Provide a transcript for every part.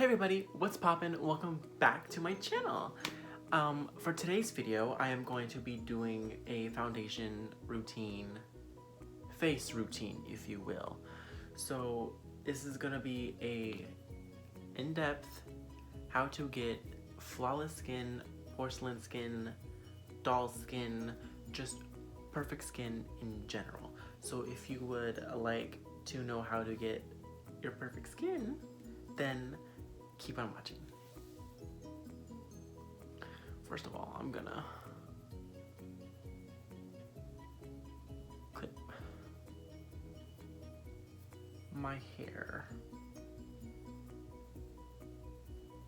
Hey everybody, what's poppin'? Welcome back to my channel. For today's video, I am going to be doing a foundation routine, face routine, if you will. So this is gonna be a in-depth how to get flawless skin, porcelain skin, doll skin, just perfect skin in general. So if you would like to know how to get your perfect skin, then keep on watching. First of all, I'm gonna clip my hair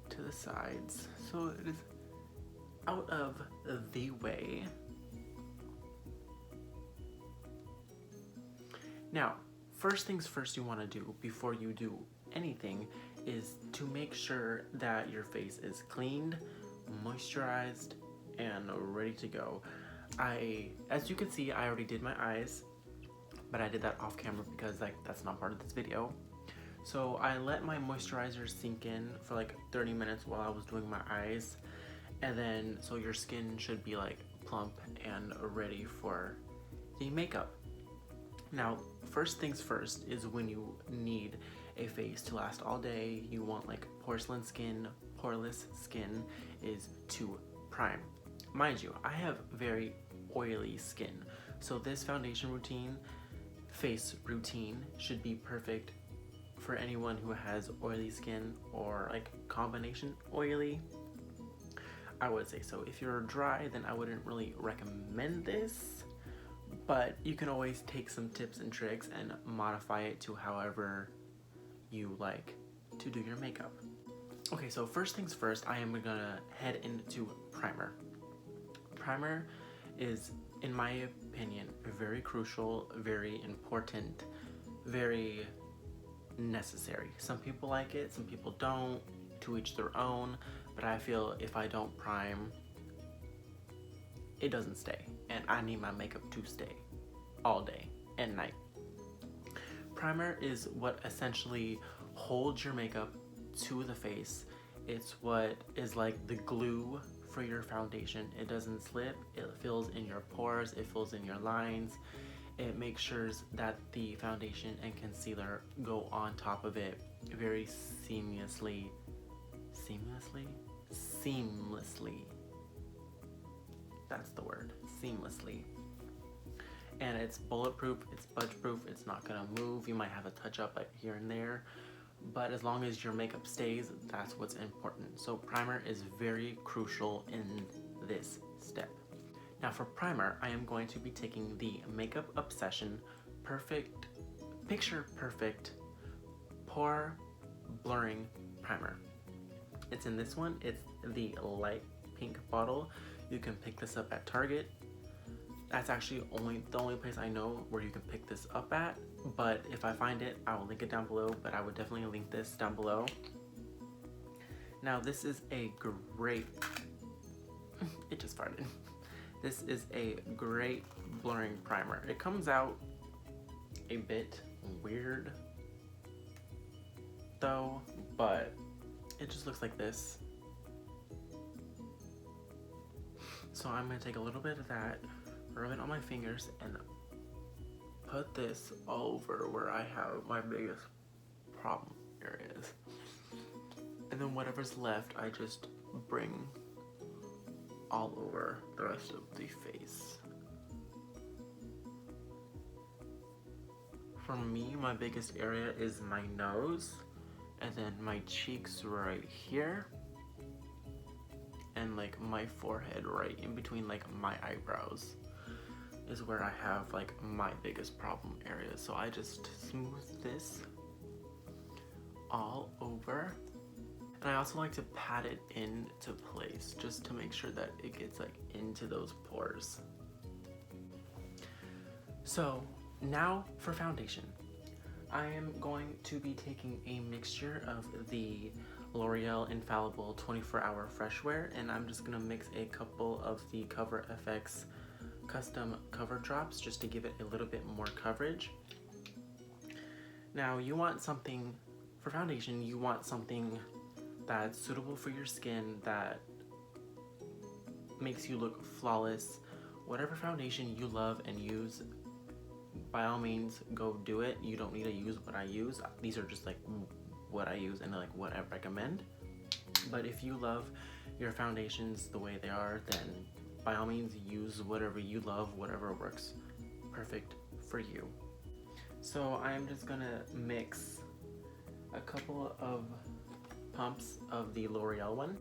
to the sides so it is out of the way. Now, first things first you want to do before you do anything is to make sure that your face is cleaned, moisturized, and ready to go. As you can see, I already did my eyes, but I did that off camera because that's not part of this video. So I let my moisturizer sink in for like 30 minutes while I was doing my eyes, and then so your skin should be like plump and ready for the makeup. Now, first things first is when you need a face to last all day, you want like porcelain skin, poreless skin, is to prime. Mind you, I have very oily skin, so this foundation routine, face routine, should be perfect for anyone who has oily skin or like combination oily. I would say so. If you're dry, then I wouldn't really recommend this, but you can always take some tips and tricks and modify it to however you like to do your makeup. Okay, so first things first, I am gonna head into primer. Primer is, in my opinion, very crucial, very important, very necessary. Some people like it, some people don't, to each their own, but I feel if I don't prime, it doesn't stay, and I need my makeup to stay all day and night. Primer is what essentially holds your makeup to the face. It's what is like the glue for your foundation. It doesn't slip, it fills in your pores, it fills in your lines. It makes sure that the foundation and concealer go on top of it very seamlessly. That's the word, seamlessly. And it's bulletproof, it's budge proof, it's not gonna move. You might have a touch up like here and there, but as long as your makeup stays, that's what's important. So primer is very crucial in this step. Now for primer, I am going to be taking the Makeup Obsession Picture Perfect Pore Blurring Primer. It's in this one, it's the light pink bottle. You can pick this up at Target. That's actually the only place I know where you can pick this up at, but if I find it, I will link it down below, but I would definitely link this down below. Now this is a great, it just farted. This is a great blurring primer. It comes out a bit weird though, but it just looks like this. So I'm gonna take a little bit of that, rub it on my fingers, and put this over where I have my biggest problem areas. And then whatever's left, I just bring all over the rest of the face. For me, my biggest area is my nose, and then my cheeks right here, and like my forehead right in between like my eyebrows is where I have like my biggest problem areas. So I just smooth this all over, and I also like to pat it into place just to make sure that it gets like into those pores. So now for foundation, I am going to be taking a mixture of the L'Oreal Infallible 24-Hour Fresh Wear, and I'm just gonna mix a couple of the Cover FX custom cover drops just to give it a little bit more coverage. Now you want something, for foundation, you want something that's suitable for your skin, that makes you look flawless. Whatever foundation you love and use, by all means, go do it. You don't need to use what I use. These are just like what I use and like what I recommend. But if you love your foundations the way they are, then by all means use whatever you love, whatever works perfect for you. So I am just gonna mix a couple of pumps of the L'Oreal one,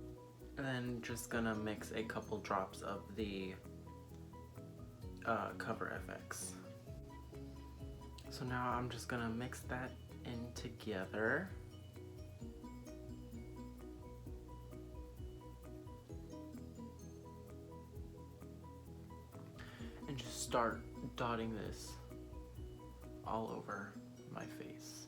and then just gonna mix a couple drops of the Cover FX. So now I'm just gonna mix that in together. And just start dotting this all over my face.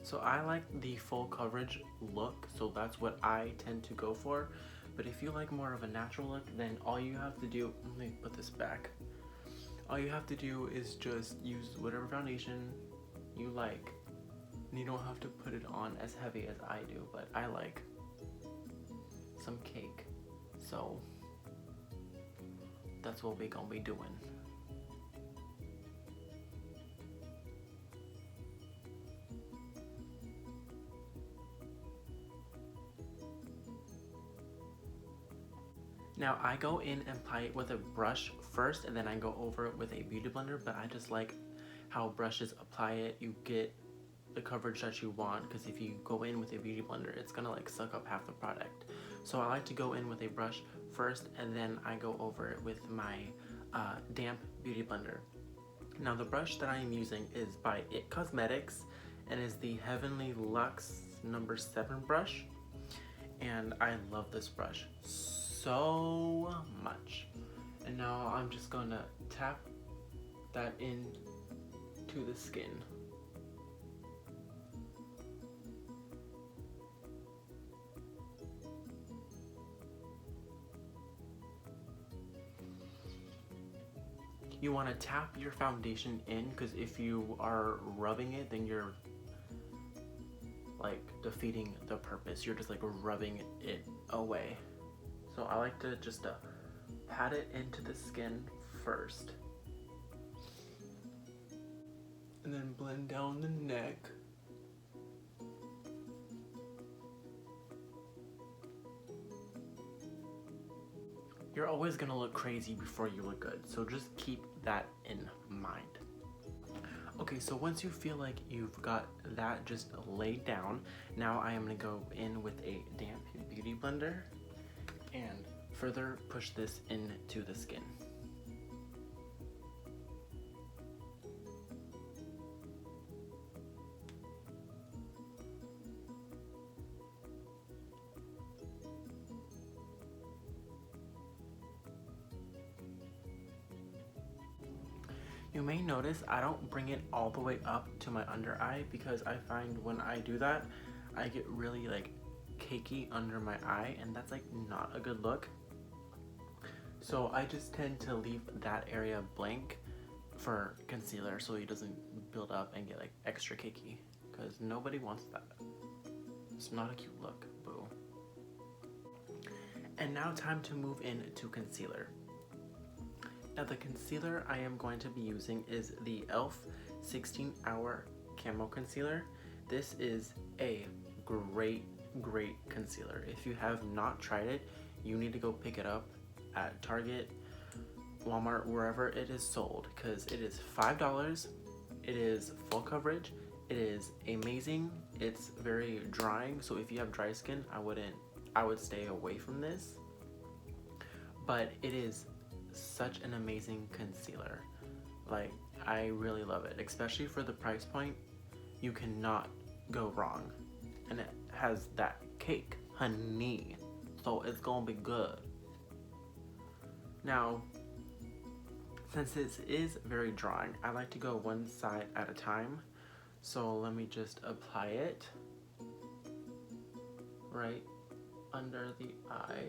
So I like the full coverage look, so that's what I tend to go for. But if you like more of a natural look, then all you have to do, let me put this back. All you have to do is just use whatever foundation you like. And you don't have to put it on as heavy as I do, but I like some cake. So that's what we gonna be doing. Now I go in and apply it with a brush first, and then I go over it with a beauty blender, but I just like how brushes apply it. You get the coverage that you want, because if you go in with a beauty blender, it's gonna like suck up half the product. So I like to go in with a brush first, and then I go over it with my damp beauty blender. Now the brush that I am using is by It Cosmetics and is the Heavenly Luxe number 7 brush, and I love this brush so much. And now I'm just gonna tap that in to the skin. You want to tap your foundation in, because if you are rubbing it, then you're like defeating the purpose. You're just like rubbing it away. So I like to just pat it into the skin first, and then blend down the neck. You're always gonna look crazy before you look good, so just keep that in mind. Okay, so once you feel like you've got that just laid down, now I am gonna go in with a damp beauty blender and further push this into the skin. You may notice I don't bring it all the way up to my under eye, because I find when I do that, I get really like cakey under my eye, and that's like not a good look. So I just tend to leave that area blank for concealer so it doesn't build up and get like extra cakey, because nobody wants that. It's not a cute look, boo. And now time to move into concealer. Now the concealer I am going to be using is the e.l.f. 16 Hour Camo Concealer. This is a great concealer. If you have not tried it, you need to go pick it up at Target, Walmart, wherever it is sold, because it is $5. It is full coverage. It is amazing. It's very drying, so if you have dry skin, I would stay away from this. But it is such an amazing concealer. Like, I really love it, especially for the price point. You cannot go wrong, and it has that cake, honey, so it's gonna be good. Now, since this is very drying, I like to go one side at a time. So let me just apply it right under the eye.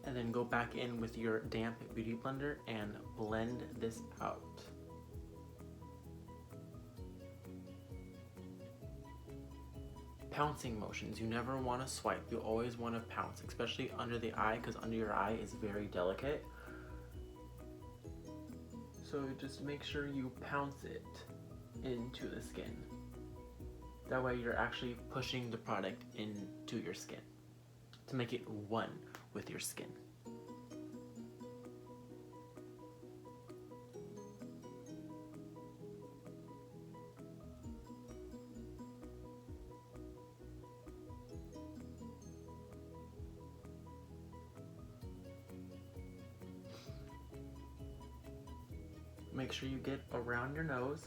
And then go back in with your damp beauty blender and blend this out. Pouncing motions. You never want to swipe. You always want to pounce, especially under the eye, because under your eye is very delicate. So just make sure you pounce it into the skin. That way you're actually pushing the product into your skin to make it one with your skin. Make sure you get around your nose.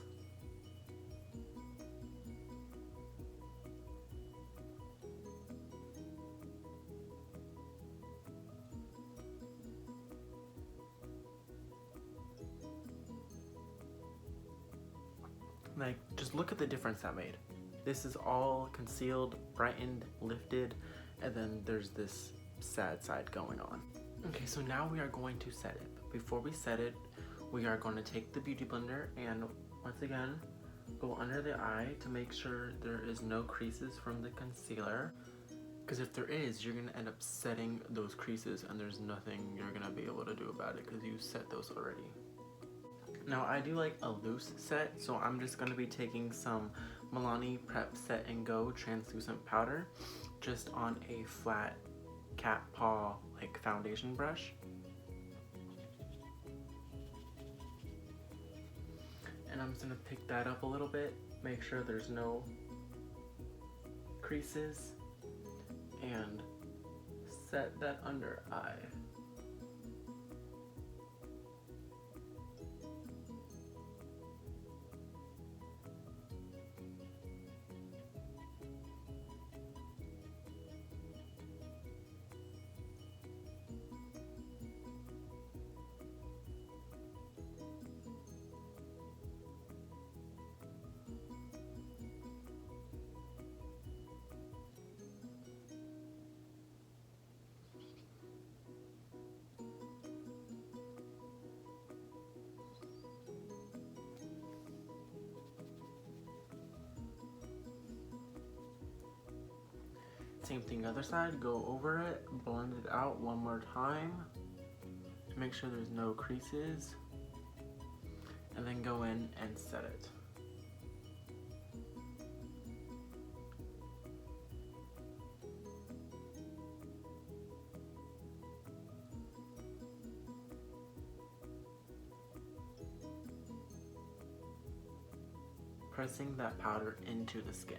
Like, just look at the difference that made. This is all concealed, brightened, lifted, and then there's this sad side going on. Okay, so now we are going to set it. But before we set it, we are going to take the beauty blender and once again, go under the eye to make sure there is no creases from the concealer. Because if there is, you're gonna end up setting those creases and there's nothing you're gonna be able to do about it because you set those already. Now I do like a loose set, so I'm just going to be taking some Milani Prep Set and Go translucent powder just on a flat cat paw like foundation brush. And I'm just going to pick that up a little bit, make sure there's no creases, and set that under eye. Same thing other side, go over it, blend it out one more time to make sure there's no creases, and then go in and set it. Pressing that powder into the skin.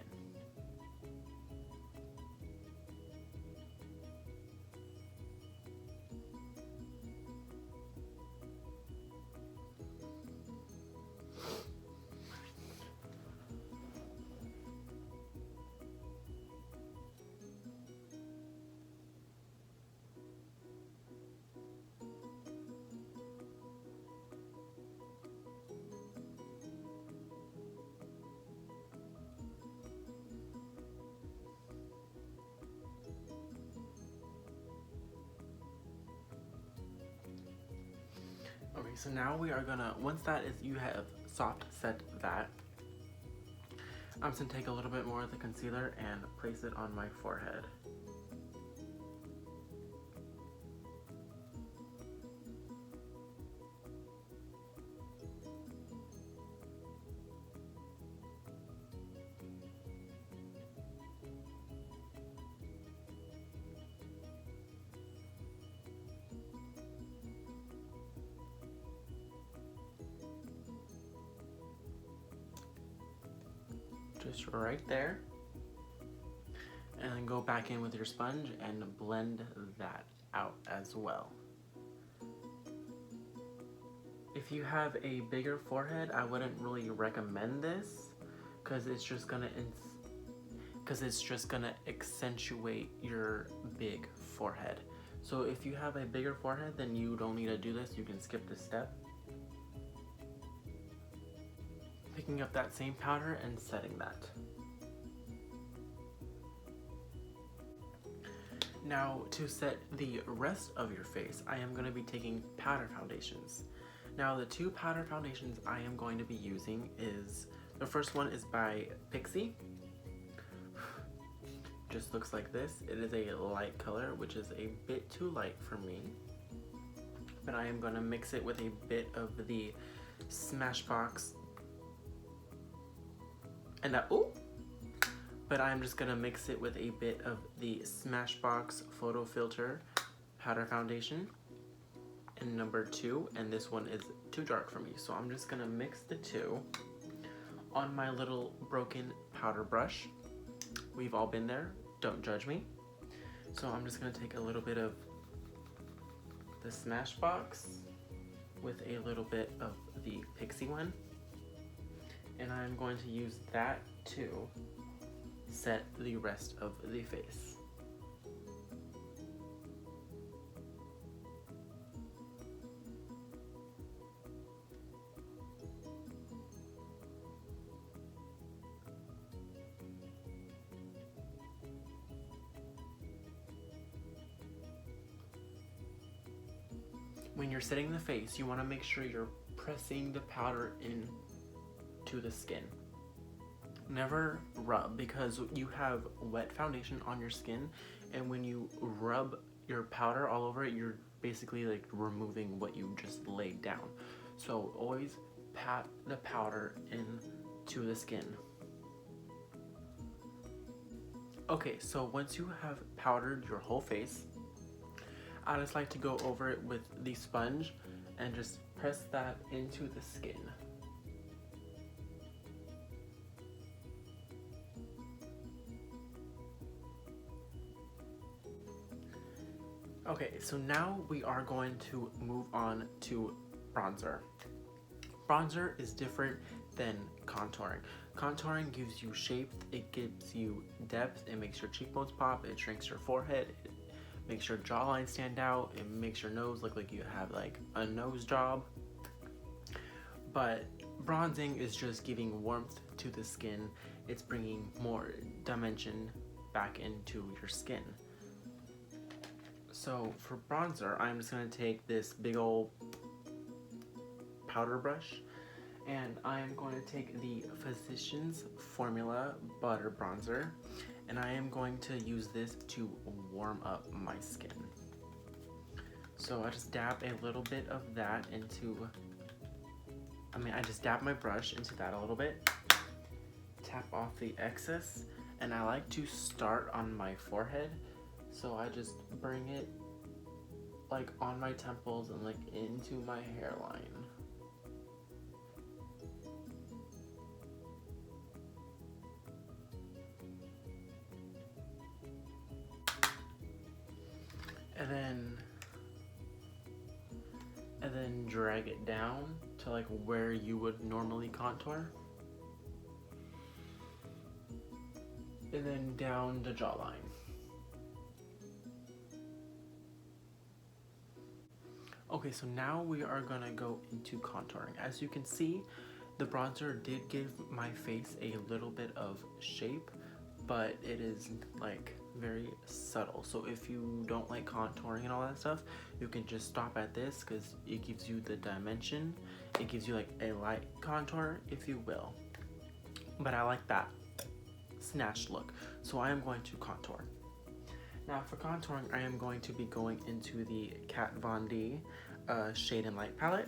Okay, so now we are gonna, once that is, you have soft set that, I'm just gonna take a little bit more of the concealer and place it on my forehead. Just right there, and then go back in with your sponge and blend that out as well. If you have a bigger forehead, I wouldn't really recommend this because it's just gonna accentuate your big forehead. So if you have a bigger forehead, then you don't need to do this. You can skip this step. Picking up that same powder and setting that. Now to set the rest of your face, I am going to be taking powder foundations. Now the two powder foundations I am going to be using is, the first one is by Pixie. Just looks like this. It is a light color, which is a bit too light for me. But I am going to mix it with a bit of the Smashbox. But I'm just gonna mix it with a bit of the Smashbox Photo Filter powder foundation in number 2, and this one is too dark for me, so I'm just gonna mix the two on my little broken powder brush. We've all been there, don't judge me. So I'm just gonna take a little bit of the Smashbox with a little bit of the Pixie one, and I'm going to use that to set the rest of the face. When you're setting the face, you want to make sure you're pressing the powder into the skin. Never rub, because you have wet foundation on your skin, and when you rub your powder all over it, you're basically like removing what you just laid down. So always pat the powder into the skin. Okay, so once you have powdered your whole face, I just like to go over it with the sponge and just press that into the skin. Okay, so now we are going to move on to bronzer. Bronzer is different than contouring. Contouring gives you shape, it gives you depth, it makes your cheekbones pop, it shrinks your forehead, it makes your jawline stand out, it makes your nose look like you have like a nose job. But bronzing is just giving warmth to the skin, it's bringing more dimension back into your skin. So for bronzer, I'm just going to take this big old powder brush, and I'm going to take the Physicians Formula Butter Bronzer, and I am going to use this to warm up my skin. So I just dab a little bit of that into, I just dab my brush into that a little bit, tap off the excess, and I like to start on my forehead. So I just bring it like on my temples and like into my hairline. And then drag it down to like where you would normally contour. And then down the jawline. Okay, so now we are gonna go into contouring. As you can see, the bronzer did give my face a little bit of shape, but it is like very subtle. So if you don't like contouring and all that stuff, you can just stop at this because it gives you the dimension. It gives you like a light contour, if you will. But I like that snatched look, so I am going to contour. Now for contouring, I am going to be going into the Kat Von D Shade and Light palette.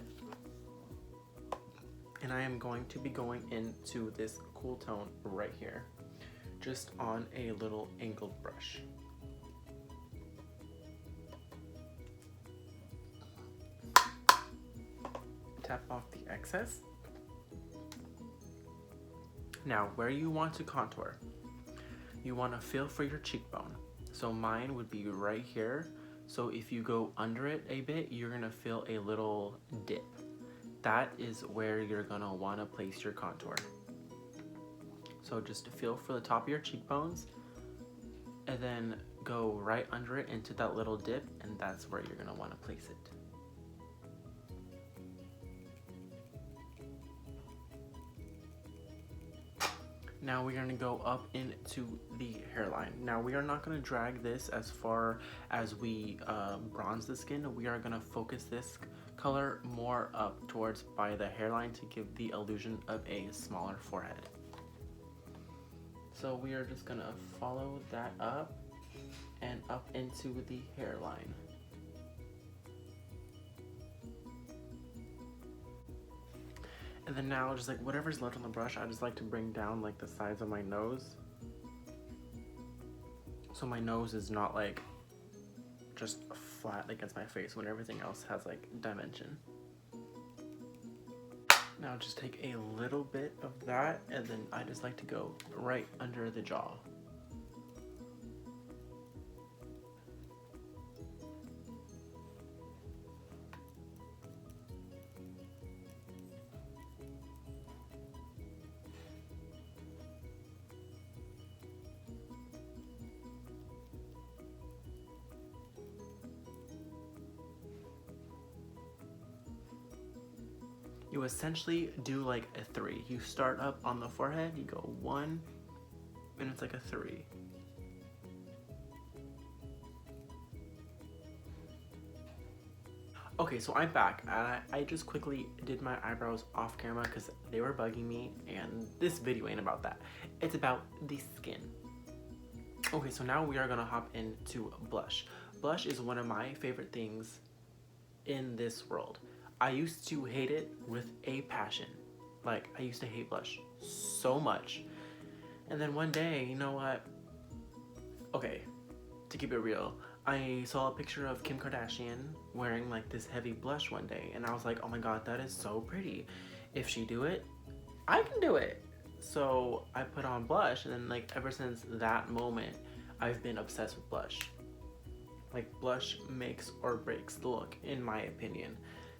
And I am going to be going into this cool tone right here, just on a little angled brush. Tap off the excess. Now, where you want to contour, you want to feel for your cheekbone. So mine would be right here. So if you go under it a bit, you're gonna feel a little dip. That is where you're gonna want to place your contour. So just feel for the top of your cheekbones and then go right under it into that little dip, and that's where you're gonna want to place it. Now we're gonna go up into the hairline. Now we are not gonna drag this as far as we bronze the skin. We are gonna focus this color more up towards by the hairline to give the illusion of a smaller forehead. So we are just gonna follow that up and up into the hairline. And then now, just like whatever's left on the brush, I just like to bring down like the sides of my nose. So my nose is not like just flat against my face when everything else has like dimension. Now just take a little bit of that, and then I just like to go right under the jaw. You essentially do like a 3. You start up on the forehead, you go 1, and it's like a 3. Okay, so I'm back, and I just quickly did my eyebrows off camera because they were bugging me, and this video ain't about that. It's about the skin. Okay, so now we are gonna hop into blush. Blush is one of my favorite things in this world. I used to hate it with a passion. Like, I used to hate blush so much. And then one day, you know what? Okay, to keep it real, I saw a picture of Kim Kardashian wearing like this heavy blush one day, and I was like, oh my god, that is so pretty. If she do it, I can do it. So I put on blush, and then like ever since that moment, I've been obsessed with blush. Like, blush makes or breaks the look, in my opinion.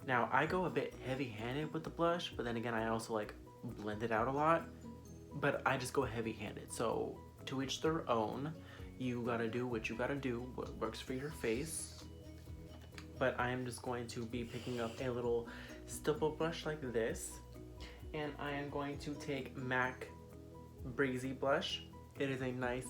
Now, I go a bit heavy-handed with the blush, but then again, I also like blend it out a lot, but I just go heavy-handed. So to each their own. You gotta do what you gotta do, what works for your face. But I am just going to be picking up a little stipple brush like this, and I am going to take MAC Breezy blush. It is a nice,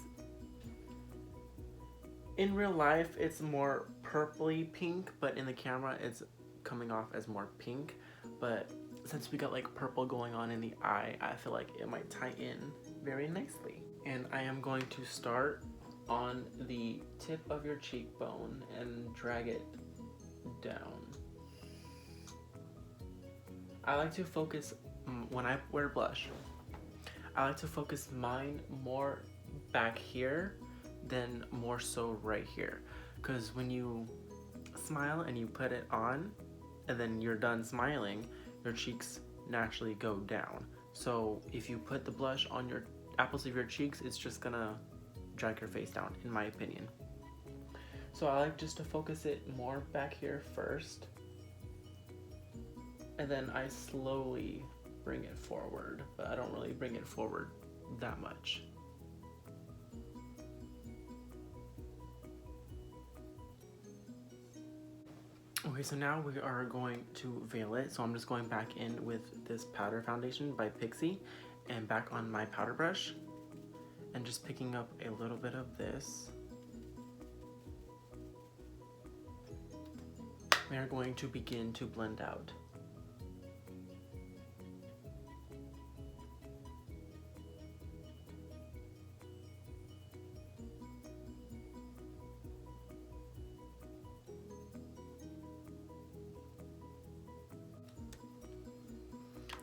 in real life it's more purpley pink, but in the camera it's coming off as more pink. But since we got like purple going on in the eye, I feel like it might tie in very nicely. And I am going to start on the tip of your cheekbone and drag it down. I like to focus, when I wear blush, I like to focus mine more back here than more so right here. Because when you smile and you put it on and then you're done smiling, your cheeks naturally go down. So if you put the blush on your apples of your cheeks, it's just gonna drag your face down, in my opinion. So I like just to focus it more back here first, and then I slowly bring it forward, but I don't really bring it forward that much. Okay, so now we are going to veil it. So I'm just going back in with this powder foundation by Pixie and back on my powder brush and just picking up a little bit of this. We are going to begin to blend out.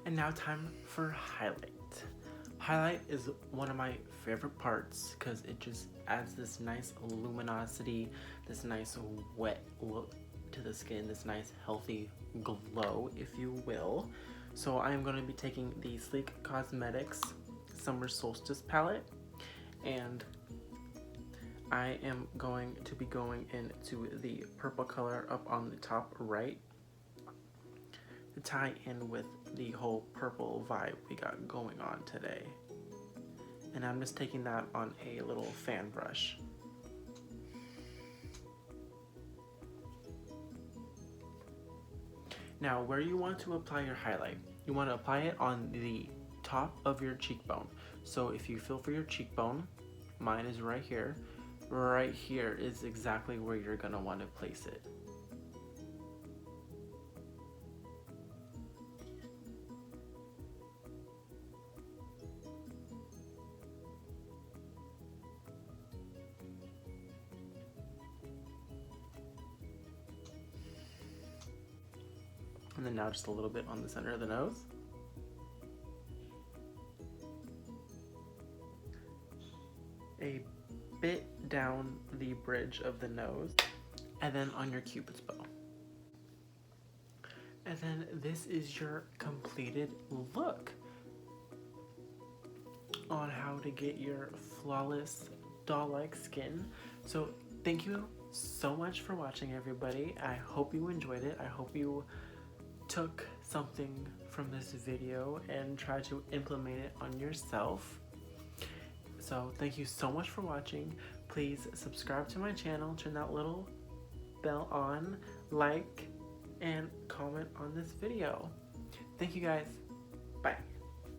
And now time for highlight. Highlight is one of my favorite parts because it just adds this nice luminosity, this nice wet look to the skin, this nice healthy glow, if you will. So I am going to be taking the Sleek Cosmetics Summer Solstice palette, and I am going to be going into the purple color up on the top right to tie in with the whole purple vibe we got going on today. And I'm just taking that on a little fan brush. Now, where you want to apply your highlight, you want to apply it on the top of your cheekbone. So if you feel for your cheekbone, mine is right here. Right here is exactly where you're going to want to place it. And then now just a little bit on the center of the nose. A bit down the bridge of the nose. And then on your Cupid's bow. And then this is your completed look on how to get your flawless doll-like skin. So thank you so much for watching, everybody. I hope you enjoyed it. I hope you took something from this video and tried to implement it on yourself. So thank you so much for watching. Please subscribe to my channel, turn that little bell on, like, and comment on this video. Thank you guys.